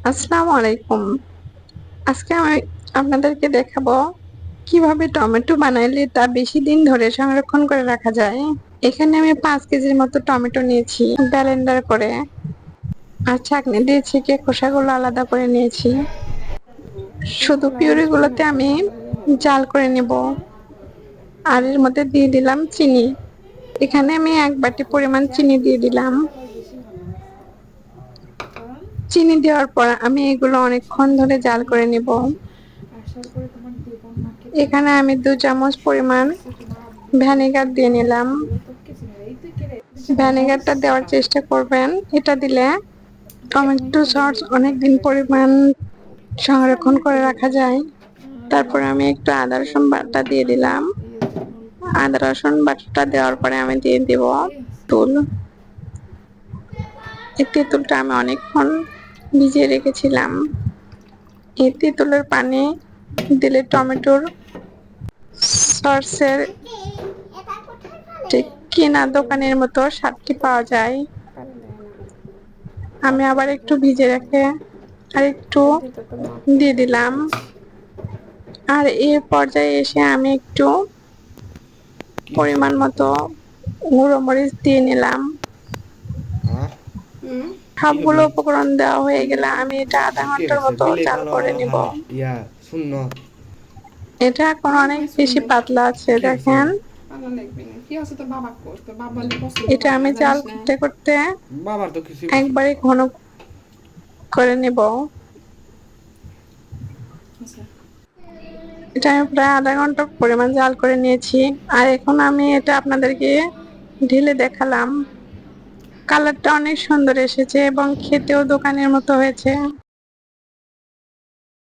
আসসালামু আলাইকুম। আজকে আমি আপনাদেরকে দেখাবো কিভাবে টমেটো বানাইলে তা বেশি দিন ধরে সংরক্ষণ করে রাখা যায়। এখানে আমি 5 কেজির মতো টমেটো নিয়েছি, ব্লেন্ডার করে আর ছাঁকনি দিয়ে ছেঁকে খোসাগুলো আলাদা করে নিয়েছি। শুধু পিউরি গুলোতে আমি জাল করে নেব। আর এর মধ্যে দিয়ে দিলাম চিনি। এখানে আমি 1 বাটি পরিমাণ চিনি দিয়ে দিলাম। চিনি দেওয়ার পর আমি এগুলো অনেকক্ষণ ধরে জাল করে নেব। এখানে আমি 2 চামচ পরিমাণ ভিনেগার দিয়ে নিলাম। ভিনেগারটা দেওয়ার চেষ্টা করবেন, এটা দিলে টমেটো সস অনেকদিন পরিমাণ সংরক্ষণ করে রাখা যায়। তারপর আমি একটু আদা রসুন বাটা দিয়ে দিলাম। আদা রসুন বাটাটা দেওয়ার পরে আমি দিয়ে দেব তেঁতুল। এই তেঁতুলটা আমি অনেকক্ষণ ভিজিয়ে রেখেছিলাম। এই তেঁতুলের পানি দিলে টমেটোর সসের ঠিক কেনা দোকানের মতো স্বাদটি পাওয়া যায়। আমি আবার একটু ভিজে রেখে আর একটু দিয়ে দিলাম। আর এই পর্যায়ে এসে আমি একটু পরিমাণ মতো গুঁড়ো মরিচ দিয়ে নিলাম। সবগুলো উপকরণ দেওয়া হয়ে গেলে আমি এটা আধা ঘন্টার মতো জাল করে নিব। এটা এখন অনেক বেশি পাতলা আছে, দেখেন। এটা আমি জাল করতে করতে একবারে ঘন করে নিব। এটা আমি প্রায় আধা ঘন্টা পরিমাণ জাল করে নিয়েছি। আর এখন আমি এটা আপনাদেরকে ঢেলে দেখালাম। কালারটা অনেক সুন্দর এসেছে এবং খেতেও দোকানের মতো হয়েছে।